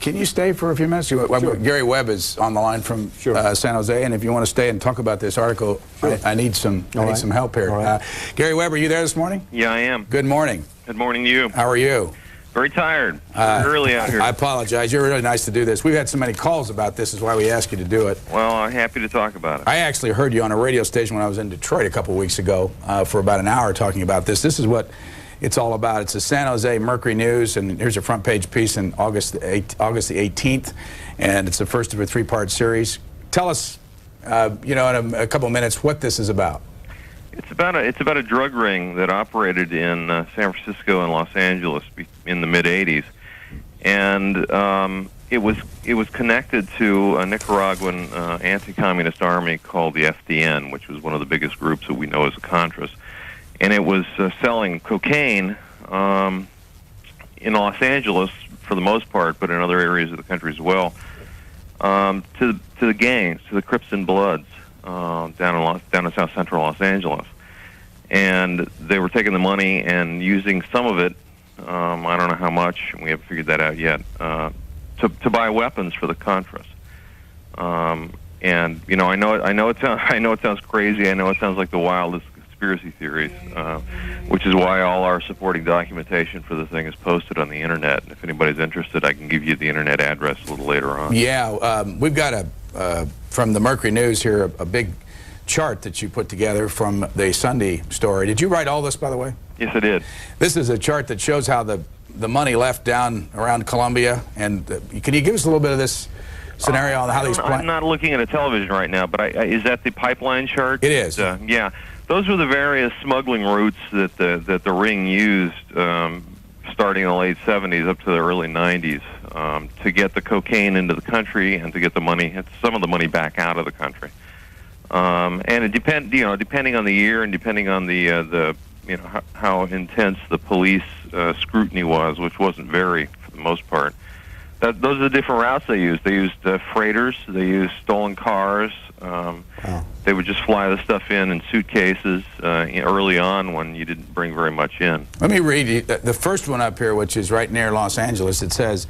Can you stay for a few minutes? Sure. Gary Webb is on the line from San Jose, and if you want to stay and talk about this article, I need some help here. Right. Gary Webb, are you there this morning? Yeah, I am. Good morning. Good morning to you. How are you? Very tired. Early out here. I apologize. You're really nice to do this. We've had so many calls about this, is why we asked you to do it. Well, I'm happy to talk about it. I actually heard you on a radio station when I was in Detroit a couple weeks ago for about an hour talking about this. This is what it's all about. It's the San Jose Mercury News, and here's a front page piece in August the 18th, and it's the first of a three-part series. Tell us, you know, in a couple minutes, what this is about. It's about a drug ring that operated in San Francisco and Los Angeles in the mid-'80s, and it was connected to a Nicaraguan anti-communist army called the FDN, which was one of the biggest groups that we know as the Contras. And it was selling cocaine in Los Angeles for the most part, but in other areas of the country as well, to the gangs, to the Crips and Bloods down in South Central Los Angeles. And they were taking the money and using some of it, I don't know how much, we haven't figured that out yet, to buy weapons for the Contras. And you know, I know it sounds crazy. I know it sounds like the wildest conspiracy theories, which is why all our supporting documentation for the thing is posted on the internet. And if anybody's interested, I can give you the internet address a little later on. Yeah, we've got from the Mercury News here a big chart that you put together from the Sunday story. Did you write all this, by the way? Yes, I did. This is a chart that shows how the money left down around Colombia. And can you give us a little bit of this scenario on how these I'm not looking at a television right now, but is that the pipeline chart? It is. Yeah. Those were the various smuggling routes that the ring used starting in the late 70s up to the early 90s to get the cocaine into the country and to get some of the money back out of the country. And it depending on the year and depending on the how intense the police scrutiny was, which wasn't very for the most part. Those are the different routes they used. They used freighters. They used stolen cars. They would just fly the stuff in suitcases early on when you didn't bring very much in. Let me read you the first one up here, which is right near Los Angeles. It says,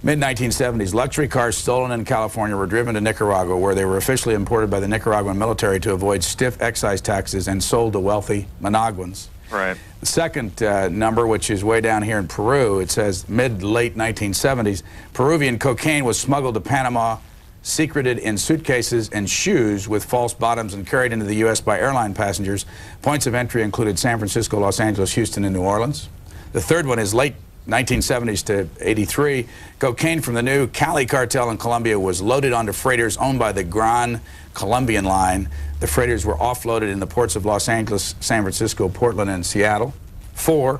mid-1970s, luxury cars stolen in California were driven to Nicaragua, where they were officially imported by the Nicaraguan military to avoid stiff excise taxes and sold to wealthy Managuans. Right. The second number, which is way down here in Peru, it says mid-late 1970s, Peruvian cocaine was smuggled to Panama, secreted in suitcases and shoes with false bottoms and carried into the U.S. by airline passengers. Points of entry included San Francisco, Los Angeles, Houston, and New Orleans. The third one is late 1970s to 83. Cocaine from the new Cali cartel in Colombia was loaded onto freighters owned by the Gran Colombian Line. The freighters were offloaded in the ports of Los Angeles, San Francisco, Portland, and Seattle. 4.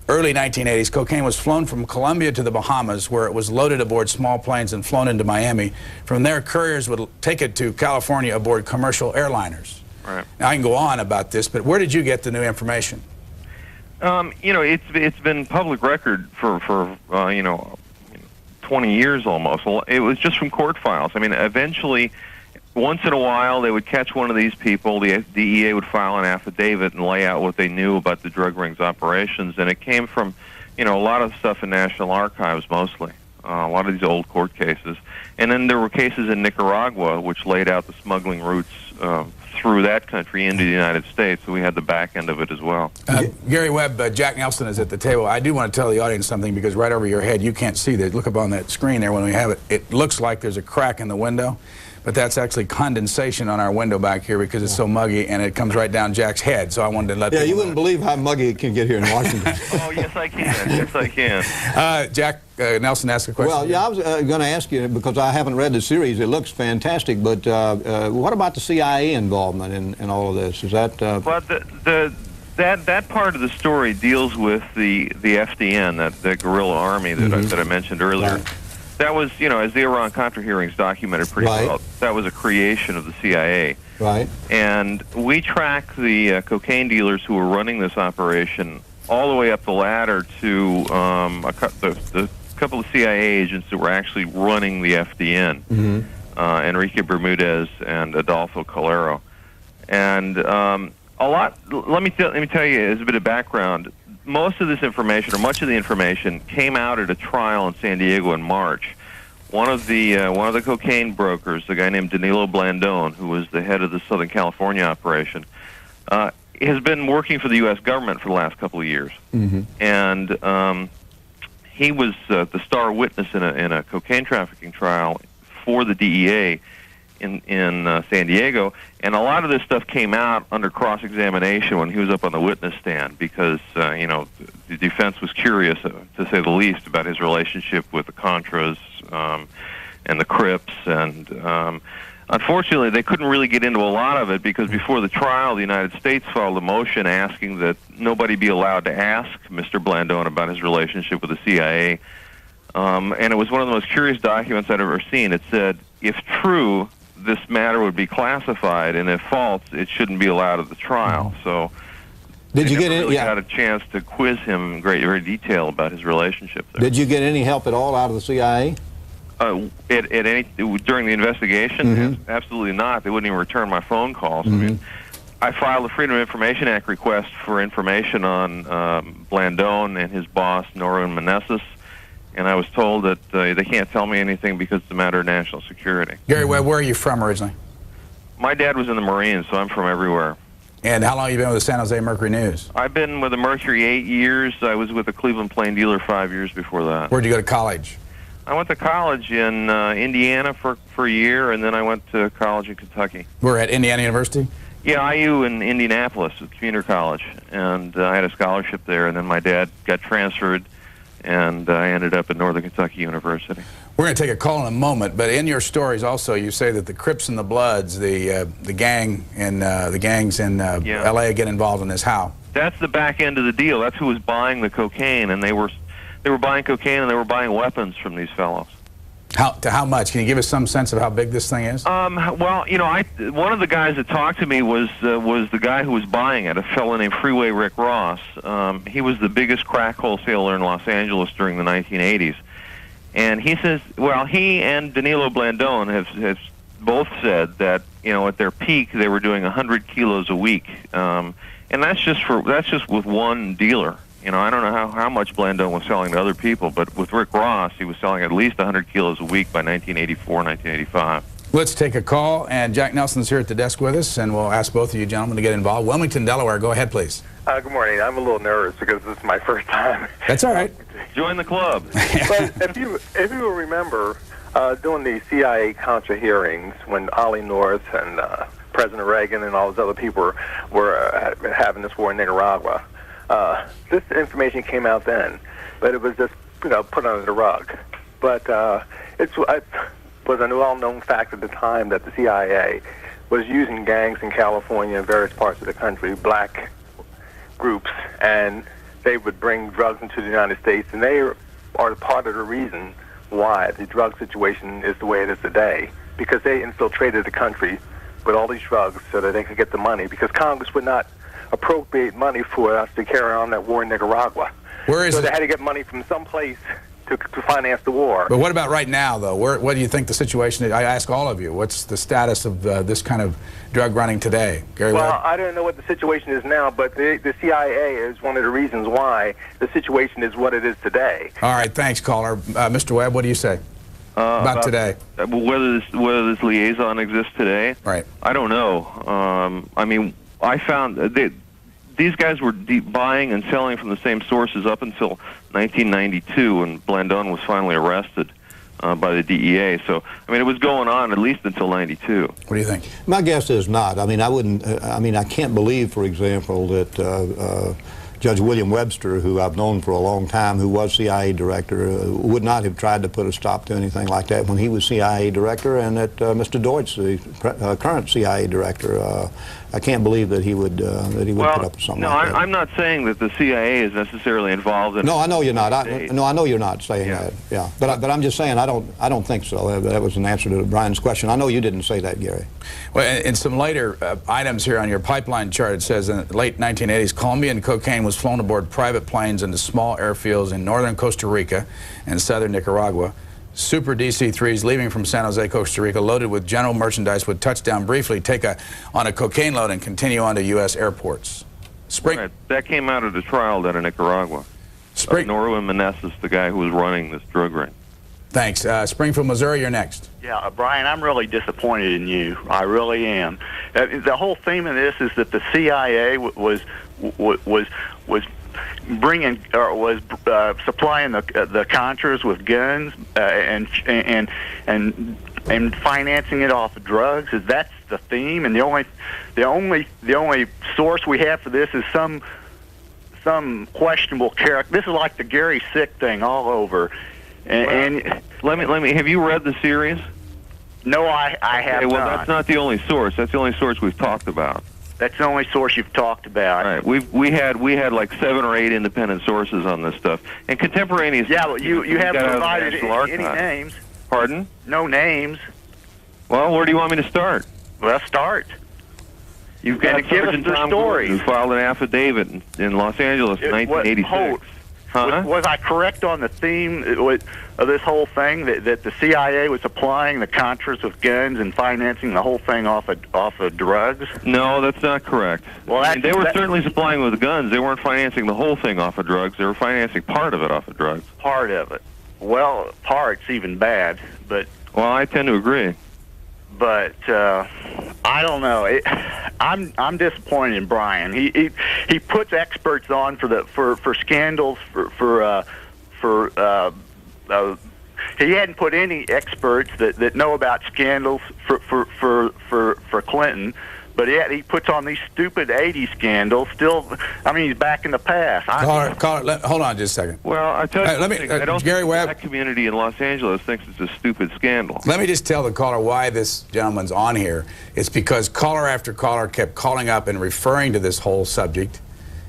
Early 1980s, cocaine was flown from Colombia to the Bahamas, where it was loaded aboard small planes and flown into Miami. From there, couriers would take it to California aboard commercial airliners. Right. Now, I can go on about this, but where did you get the new information? You know, it's been public record for 20 years almost. It was just from court files. I mean, eventually, once in a while, they would catch one of these people. The DEA would file an affidavit and lay out what they knew about the drug ring's operations, and it came from, a lot of stuff in National Archives mostly. A lot of these old court cases, and then there were cases in Nicaragua which laid out the smuggling routes through that country into the United States, so we had the back end of it as well. Gary Webb, Jack Nelson is at the table. I do want to tell the audience something, because right over your head, you can't see that. Look up on that screen there when we have it. It looks like there's a crack in the window, but that's actually condensation on our window back here because it's so muggy, and it comes right down Jack's head, so I wanted to let you wouldn't believe how muggy it can get here in Washington. Oh, yes, I can. Yes, I can. Jack Nelson asked a question. Well, yeah, I was going to ask you, because I haven't read the series. It looks fantastic, but what about the CIA involvement in all of this? Is that... Well, that part of the story deals with the FDN, that guerrilla army that I mentioned earlier. Right. That was, as the Iran-Contra hearings documented pretty well, that was a creation of the CIA. Right. And we tracked the cocaine dealers who were running this operation all the way up the ladder to the couple of CIA agents that were actually running the FDN, Enrique Bermudez and Adolfo Calero. And let me tell you, as a bit of background, most of this information, or much of the information, came out at a trial in San Diego in March. One of the cocaine brokers, the guy named Danilo Blandone, who was the head of the Southern California operation, has been working for the U.S. government for the last couple of years, and he was the star witness in a cocaine trafficking trial for the DEA in San Diego, and a lot of this stuff came out under cross-examination when he was up on the witness stand because the defense was curious, to say the least, about his relationship with the Contras and the Crips, and unfortunately they couldn't really get into a lot of it because before the trial the United States filed a motion asking that nobody be allowed to ask Mr. Blandone about his relationship with the CIA, and it was one of the most curious documents I'd ever seen. It said, if true, this matter would be classified, and if false, it shouldn't be allowed at the trial. So did you get really got a chance to quiz him in great detail about his relationship there. Did you get any help at all out of the CIA? During the investigation? Absolutely not. They wouldn't even return my phone calls. I mean, I filed a Freedom of Information Act request for information on Blandone and his boss, Norman Meneses, and I was told that they can't tell me anything because it's a matter of national security. Gary Webb, where are you from originally? My dad was in the Marines, so I'm from everywhere. And how long have you been with the San Jose Mercury News? I've been with the Mercury 8 years. I was with the Cleveland Plain Dealer 5 years before that. Where'd you go to college? I went to college in Indiana for a year, and then I went to college in Kentucky. We're at Indiana University? Yeah, IU in Indianapolis, at community college, and I had a scholarship there, and then my dad got transferred, and I ended up at Northern Kentucky University. We're going to take a call in a moment, but in your stories also you say that the Crips and the Bloods, the gangs in L.A. get involved in this. How? That's the back end of the deal. That's who was buying the cocaine, and they were buying cocaine and they were buying weapons from these fellows. How much? Can you give us some sense of how big this thing is? Well, one of the guys that talked to me was the guy who was buying it, a fellow named Freeway Rick Ross. He was the biggest crack wholesaler in Los Angeles during the 1980s. And he says, well, he and Danilo Blandone have both said that, at their peak they were doing 100 kilos a week. And that's just with one dealer. I don't know how much Blandone was selling to other people, but with Rick Ross, he was selling at least 100 kilos a week by 1984, 1985. Let's take a call, and Jack Nelson's here at the desk with us, and we'll ask both of you gentlemen to get involved. Wilmington, Delaware, go ahead, please. Good morning. I'm a little nervous because this is my first time. That's all right. Join the club. But if you will remember, during the CIA Contra hearings, when Ollie North and President Reagan and all those other people were having this war in Nicaragua, this information came out then, but it was just put under the rug. But it was a well-known fact at the time that the CIA was using gangs in California and various parts of the country, black groups, and they would bring drugs into the United States, and they are part of the reason why the drug situation is the way it is today, because they infiltrated the country with all these drugs so that they could get the money, because Congress would not appropriate money for us to carry on that war in Nicaragua. So they had to get money from someplace to finance the war. But what about right now, though? What do you think the situation is? I ask all of you, what's the status of this kind of drug running today? Gary Webb? Well, I don't know what the situation is now, but the CIA is one of the reasons why the situation is what it is today. All right, thanks, caller. Mr. Webb, what do you say about today? Whether this liaison exists today? Right. I don't know. I mean, I found these guys were buying and selling from the same sources up until 1992 when Blandone was finally arrested by the DEA. So, I mean, it was going on at least until 92. What do you think? My guess is not. I mean, I can't believe, for example, that Judge William Webster, who I've known for a long time, who was CIA director, would not have tried to put a stop to anything like that when he was CIA director, and that Mr. Deutsch, the current CIA director, I can't believe that he would put up with something like that. I'm not saying that the CIA is necessarily involved in. No, I know you're not. I know you're not saying that. Yeah, but I'm just saying I don't think so. That was an answer to Brian's question. I know you didn't say that, Gary. Well, in some later items here on your pipeline chart, it says in the late 1980s, Colombian cocaine was flown aboard private planes into small airfields in northern Costa Rica and southern Nicaragua. Super DC-3s leaving from San Jose, Costa Rica, loaded with general merchandise would touch down briefly, take on a cocaine load, and continue on to U.S. airports. Spring. Right. That came out of the trial down in Nicaragua. Norwin Meneses, the guy who was running this drug ring. Thanks. Springfield, Missouri, you're next. Yeah, Brian, I'm really disappointed in you. I really am. The whole theme of this is that the CIA was bringing or was supplying the Contras with guns and financing it off of drugs. That's the theme, and the only source we have for this is some questionable character. This is like the Gary Sick thing all over. And let me. Have you read the series? No, I have well, not. That's not the only source. That's the only source we've talked about. That's the only source you've talked about. Right. We had like 7 or 8 independent sources on this stuff, and contemporaneous. Yeah, but you haven't provided any names. Pardon? No names. Well, where do you want me to start? Well, start. You've got Sergeant Tom Gordon, who filed an affidavit in Los Angeles in 1986. Was I correct on the theme of this whole thing that the CIA was supplying the Contras with guns and financing the whole thing off of drugs? No, that's not correct. Well, they were certainly supplying with guns. They weren't financing the whole thing off of drugs. They were financing part of it off of drugs. Part of it. Well, part's even bad, but. Well, I tend to agree. But I don't know. I'm disappointed in Brian. He puts experts on for scandals he hadn't put any experts that know about scandals for Clinton. But yet he puts on these stupid '80s scandals. Still, I mean, he's back in the past. Caller, hold on just a second. Well, I tell you, I don't Gary think Webb, that community in Los Angeles thinks it's a stupid scandal. Let me just tell the caller why this gentleman's on here. It's because caller after caller kept calling up and referring to this whole subject.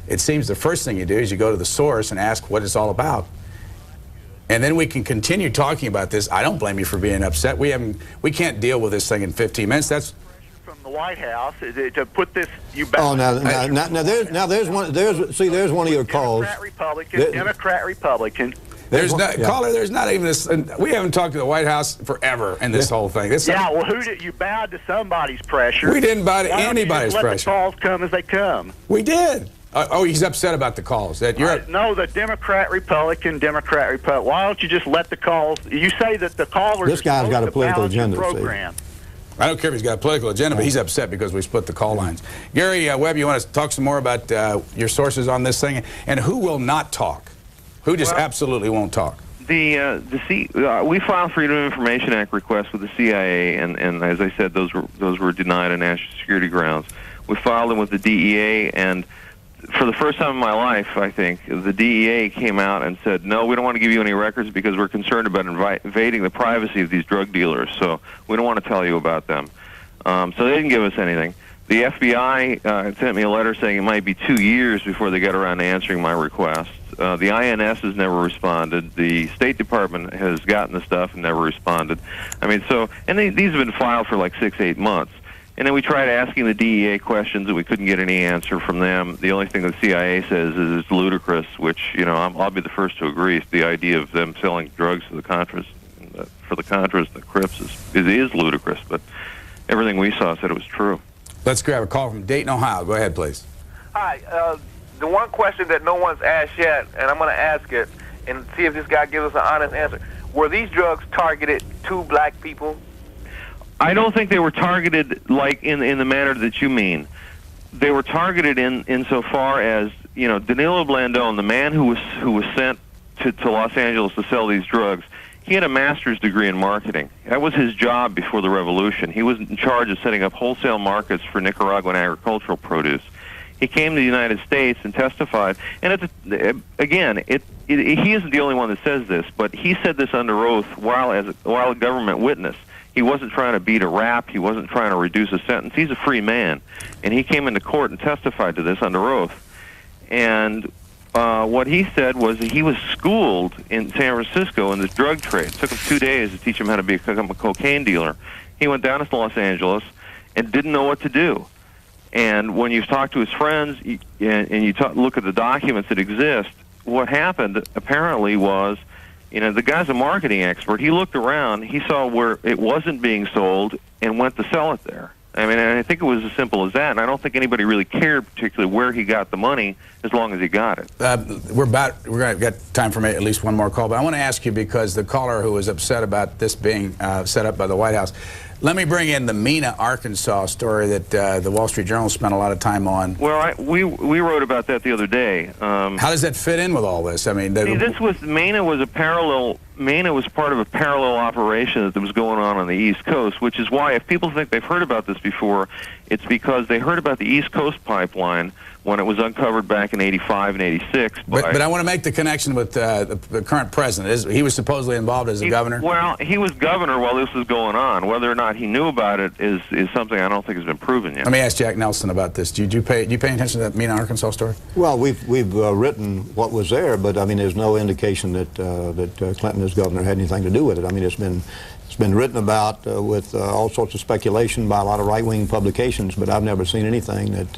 It seems the first thing you do is you go to the source and ask what it's all about. And then we can continue talking about this. I don't blame you for being upset. We can't deal with this thing in 15 minutes. That's from the White House to put this. Now there's one. There's one of your calls. Democrat Republican. Caller, there's not even this. We haven't talked to the White House forever in this whole thing. Well, who did you bowed to somebody's pressure? We didn't bow to anybody's pressure. Let the calls come as they come. We did. Oh, he's upset about the calls. No, the Democrat Republican. Why don't you just let the calls? You say that the callers. This guy's got a political agenda. Program. I don't care if he's got a political agenda, but he's upset because we split the call lines. Gary Webb, you want to talk some more about your sources on this thing, and who will not talk? Who just absolutely won't talk? We filed Freedom of Information Act requests with the CIA, and as I said, those were denied on national security grounds. We filed them with the DEA, and for the first time in my life, I think, the DEA came out and said, no, we don't want to give you any records because we're concerned about invading the privacy of these drug dealers, so we don't want to tell you about them. So they didn't give us anything. The FBI sent me a letter saying it might be 2 years before they got around to answering my request. The INS has never responded. The State Department has gotten the stuff and never responded. I mean, these have been filed for like 6-8 months. And then we tried asking the DEA questions, and we couldn't get any answer from them. The only thing the CIA says is it's ludicrous, which, I'll be the first to agree. The idea of them selling drugs to the Contras, for the Contras and the Crips is ludicrous, but everything we saw said it was true. Let's grab a call from Dayton, Ohio. Go ahead, please. Hi. The one question that no one's asked yet, and I'm going to ask it and see if this guy gives us an honest answer. Were these drugs targeted to black people? I don't think they were targeted like in the manner that you mean. They were targeted insofar as, Danilo Blandone, the man who was sent to Los Angeles to sell these drugs, he had a master's degree in marketing. That was his job before the revolution. He was in charge of setting up wholesale markets for Nicaraguan agricultural produce. He came to the United States and testified. And he isn't the only one that says this, but he said this under oath while a government witness. He wasn't trying to beat a rap. He wasn't trying to reduce a sentence. He's a free man. And he came into court and testified to this under oath. And what he said was that he was schooled in San Francisco in this drug trade. It took him 2 days to teach him how to become a cocaine dealer. He went down to Los Angeles and didn't know what to do. And when you talk to his friends and you look at the documents that exist, what happened apparently was, the guy's a marketing expert. He looked around, he saw where it wasn't being sold, and went to sell it there. I mean, I think it was as simple as that, and I don't think anybody really cared particularly where he got the money as long as he got it. We're going to get time for at least one more call, but I want to ask you, because the caller who was upset about this being set up by the White House, let me bring in the Mena, Arkansas story that the Wall Street Journal spent a lot of time on. Well, we wrote about that the other day. How does that fit in with all this? I mean, Mena was a parallel. Mena was part of a parallel operation that was going on the East Coast, which is why if people think they've heard about this before, it's because they heard about the East Coast pipeline when it was uncovered back in '85 and '86. But I want to make the connection with the current president. He was supposedly involved as a governor? Well, he was governor while this was going on. Whether or not he knew about it is something I don't think has been proven yet. Let me ask Jack Nelson about this. Do you pay attention to that Mena, Arkansas story? Well, we've written what was there, but I mean, there's no indication that Clinton as governor had anything to do with it. I mean, it's been written about with all sorts of speculation by a lot of right-wing publications, but I've never seen anything that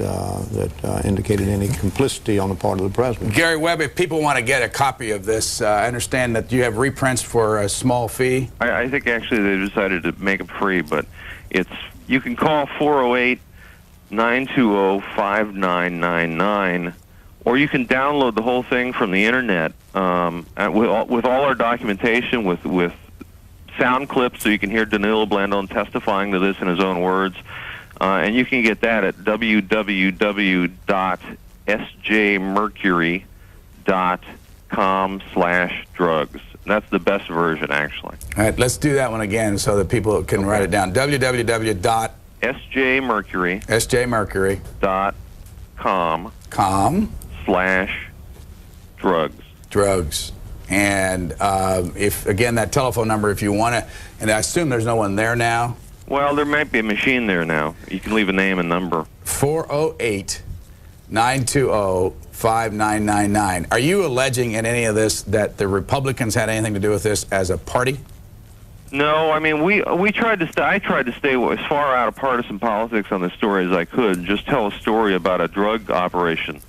indicated any complicity on the part of the president. Gary Webb, if people want to get a copy of this, I understand that you have reprints for a small fee. I think actually they decided to make it free, but you can call 408-920-5999, or you can download the whole thing from the internet with all our documentation, with sound clips so you can hear Danilo Blandón testifying to this in his own words. And you can get that at www.sjmercury.com/drugs. That's the best version, actually. All right, let's do that one again so that people can write it down. www.sjmercury.com/drugs. And if, again, that telephone number, if you want to, and I assume there's no one there now. Well, there might be a machine there now. You can leave a name and number. 408-920-5999. Are you alleging in any of this that the Republicans had anything to do with this as a party? No, I mean, I tried to stay as far out of partisan politics on this story as I could, and just tell a story about a drug operation.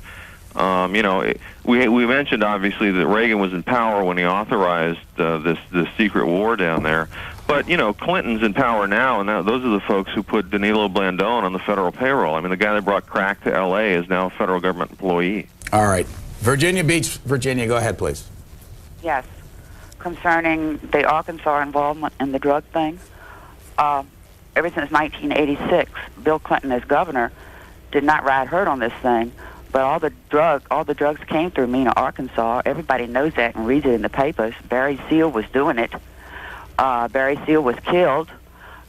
You know, we mentioned obviously that Reagan was in power when he authorized this secret war down there, but you know, Clinton's in power now, and those are the folks who put Danilo Blandón on the federal payroll. I mean, the guy that brought crack to L.A. is now a federal government employee. All right, Virginia Beach, Virginia, go ahead, please. Yes, concerning the Arkansas involvement in the drug thing, ever since 1986, Bill Clinton as governor did not ride herd on this thing. But all the drugs came through Mena, Arkansas. Everybody knows that and reads it in the papers. Barry Seal was doing it. Barry Seal was killed.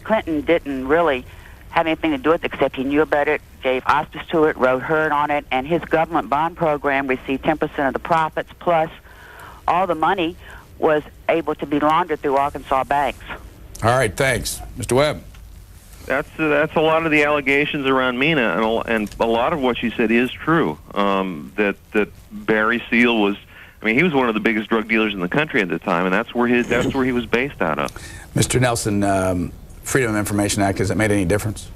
Clinton didn't really have anything to do with it except he knew about it, gave auspice to it, rode herd on it, and his government bond program received 10% of the profits, plus all the money was able to be laundered through Arkansas banks. All right, thanks. Mr. Webb. That's a lot of the allegations around Mena, and a lot of what she said is true. That Barry Seal was, I mean, he was one of the biggest drug dealers in the country at the time, and that's where he was based out of. Mr. Nelson, Freedom of Information Act, has it made any difference?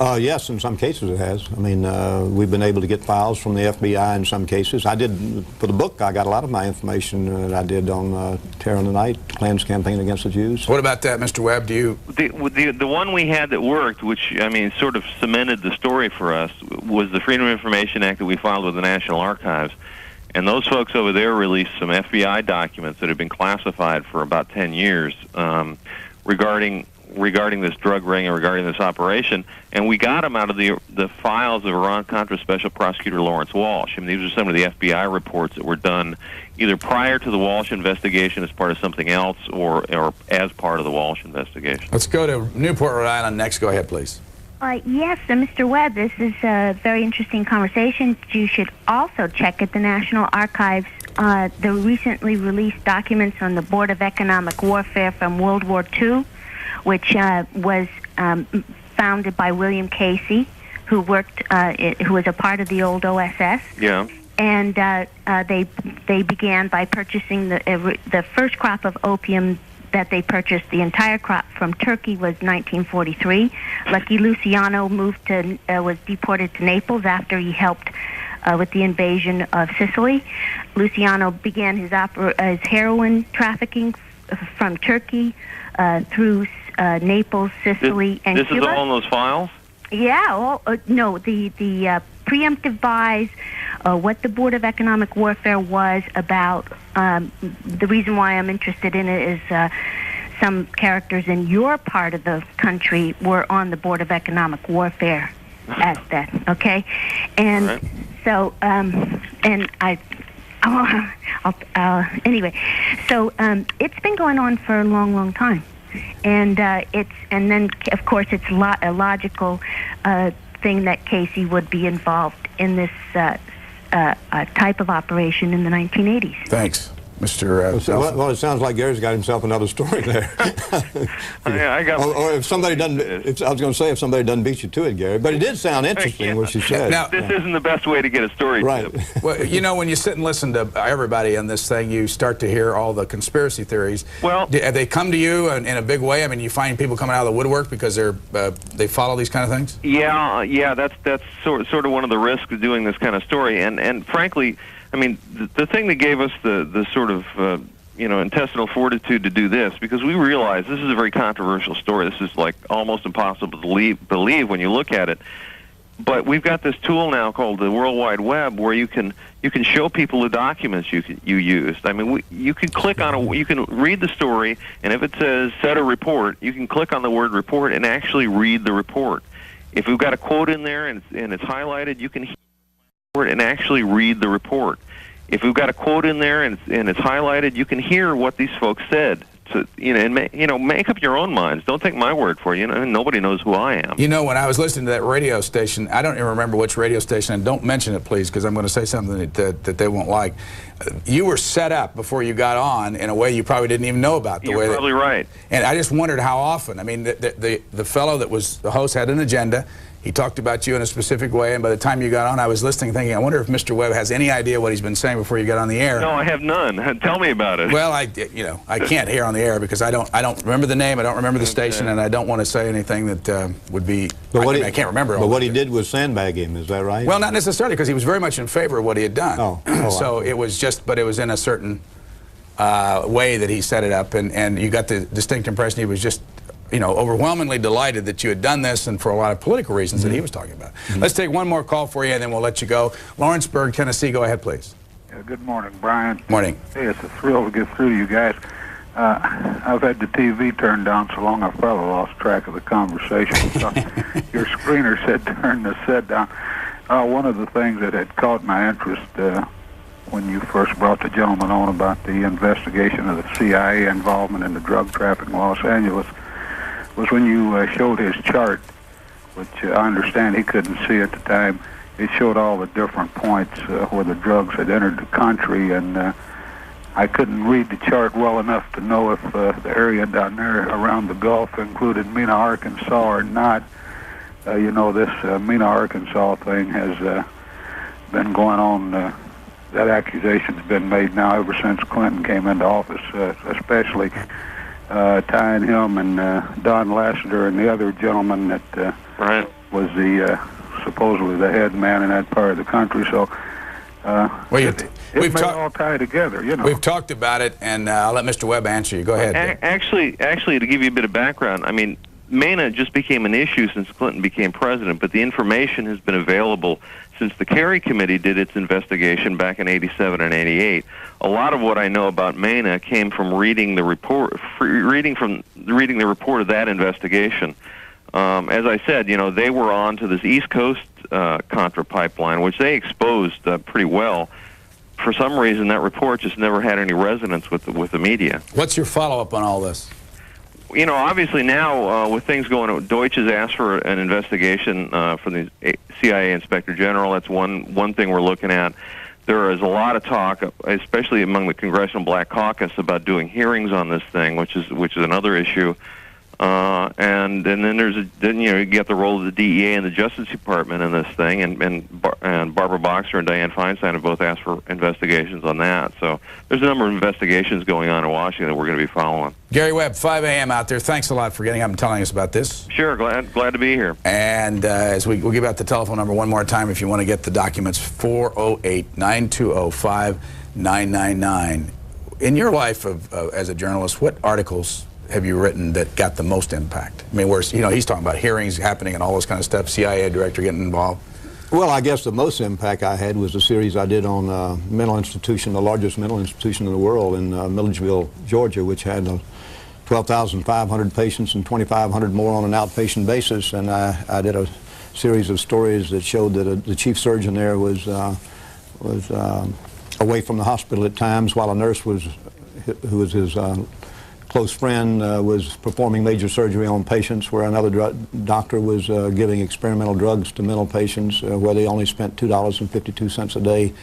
Yes, in some cases it has. I mean, we've been able to get files from the FBI in some cases. I did, for the book, I got a lot of my information that I did on Terror in the Night, Klan's campaign against the Jews. What about that, Mr. Webb? The one we had that worked, which, I mean, sort of cemented the story for us, was the Freedom of Information Act that we filed with the National Archives. And those folks over there released some FBI documents that had been classified for about 10 years regarding this drug ring and regarding this operation, and we got them out of the files of Iran-Contra Special Prosecutor Lawrence Walsh. I mean, these are some of the FBI reports that were done either prior to the Walsh investigation as part of something else or as part of the Walsh investigation. Let's go to Newport, Rhode Island next. Go ahead, please. Yes, Mr. Webb, this is a very interesting conversation. You should also check at the National Archives the recently released documents on the Board of Economic Warfare from World War II, which was founded by William Casey, who worked, who was a part of the old OSS. Yeah. And they began by purchasing the first crop of opium that they purchased. The entire crop from Turkey was 1943. Lucky Luciano was deported to Naples after he helped with the invasion of Sicily. Luciano began his heroin trafficking from Turkey through Naples, Sicily, and This Cuba. is all in those files? Yeah, no, the preemptive buys, what the Board of Economic Warfare was about. The reason why I'm interested in it is some characters in your part of the country were on the Board of Economic Warfare at that, okay? And right. so, and anyway, so it's been going on for a long, long time. And and then of course it's a logical thing that Casey would be involved in this type of operation in the 1980s. Thanks, Mr. Well, it sounds like Gary's got himself another story there. I got. Or if somebody doesn't, I was going to say if somebody doesn't beat you to it, Gary. But it did sound interesting what she said. Now, this isn't the best way to get a story. Right. Well, you know, when you sit and listen to everybody on this thing, you start to hear all the conspiracy theories. Well, have they come to you in a big way? I mean, you find people coming out of the woodwork because they follow these kind of things? Yeah, that's sort of one of the risks of doing this kind of story. And frankly, I mean, the thing that gave us the sort of intestinal fortitude to do this, because we realize this is a very controversial story. This is like almost impossible to believe when you look at it. But we've got this tool now called the World Wide Web, where you can show people the documents you used. I mean, you can click on you can read the story, and if it says set a report, you can click on the word report and actually read the report. If we've got a quote in there and it's highlighted, you can hear the report and actually read the report. If we've got a quote in there and it's highlighted, you can hear what these folks said. So, make up your own minds. Don't take my word for it. Nobody knows who I am. You know, when I was listening to that radio station, I don't even remember which radio station, and don't mention it, please, because I'm going to say something that they won't like. You were set up before you got on in a way you probably didn't even know about. You're probably right. And I just wondered how often. I mean, the fellow that was the host had an agenda. He talked about you in a specific way, and by the time you got on, I was listening thinking, I wonder if Mr. Webb has any idea what he's been saying before you got on the air. No, I have none. Tell me about it. Well, I can't hear on the air because I don't remember the name, I don't remember the station, and I don't want to say anything that would be, I can't remember. But what he did was sandbag him, is that right? Well, not necessarily, because he was very much in favor of what he had done. Oh, so it was just, but it was in a certain way that he set it up, and you got the distinct impression he was just overwhelmingly delighted that you had done this, and for a lot of political reasons that he was talking about. Let's take one more call for you, and then we'll let you go. Lawrenceburg, Tennessee, go ahead, please. Good morning, Brian. Morning. Hey, it's a thrill to get through to you guys. I've had the TV turned down so long I probably lost track of the conversation. Your screener said turn the set down. One of the things that had caught my interest when you first brought the gentleman on about the investigation of the CIA involvement in the drug trafficking in Los Angeles was when you showed his chart, which I understand he couldn't see at the time. It showed all the different points where the drugs had entered the country, and I couldn't read the chart well enough to know if the area down there around the Gulf included Mena, Arkansas or not. This Mena, Arkansas thing has been going on. That accusation's been made now ever since Clinton came into office, especially tying him and Don Lassiter and the other gentleman that was supposedly the head man in that part of the country. So it may all tie together, We've talked about it, and I'll let Mr. Webb answer you. Go ahead. Actually, to give you a bit of background, I mean, Mena just became an issue since Clinton became president, but the information has been available since the Kerry Committee did its investigation back in '87 and '88. A lot of what I know about Mena came from reading the report, reading the report of that investigation. As I said, they were on to this East Coast Contra pipeline, which they exposed pretty well. For some reason, that report just never had any resonance with the media. What's your follow-up on all this? Obviously now, with things going on, Deutsch has asked for an investigation from the CIA Inspector General. That's one thing we're looking at. There is a lot of talk, especially among the Congressional Black Caucus, about doing hearings on this thing, which is another issue. And then you get the role of the DEA and the Justice Department in this thing, and Barbara Boxer and Dianne Feinstein have both asked for investigations on that. So there's a number of investigations going on in Washington that we're going to be following. Gary Webb, 5 a.m. out there. Thanks a lot for getting up and telling us about this. Sure, glad to be here. And as we'll give out the telephone number one more time if you want to get the documents, 408-920-5999. in your life as a journalist, what articles have you written that got the most impact? I mean, where, you know, he's talking about hearings happening and all this kind of stuff, CIA director getting involved. Well, I guess the most impact I had was the series I did on mental institution, the largest mental institution in the world in Milledgeville, Georgia, which had 12,500 patients and 2,500 more on an outpatient basis. And I did a series of stories that showed that the chief surgeon there was away from the hospital at times while a nurse who was his close friend was performing major surgery on patients, where another doctor was giving experimental drugs to mental patients, where they only spent $2.52 a day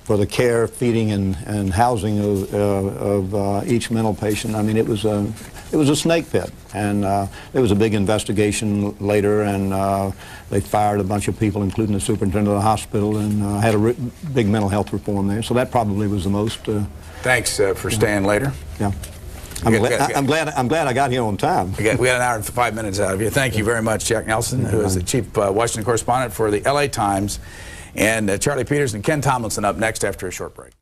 for the care, feeding, and housing of each mental patient. I mean, it was a snake pit, and there was a big investigation later, and they fired a bunch of people, including the superintendent of the hospital, and had a big mental health reform there. So that probably was the most. Thanks for staying later. Yeah. I'm glad I got here on time. We got an hour and 5 minutes out of you. Thank you very much, Jack Nelson, who is the chief Washington correspondent for the LA Times, and Charlie Peters and Ken Tomlinson up next after a short break.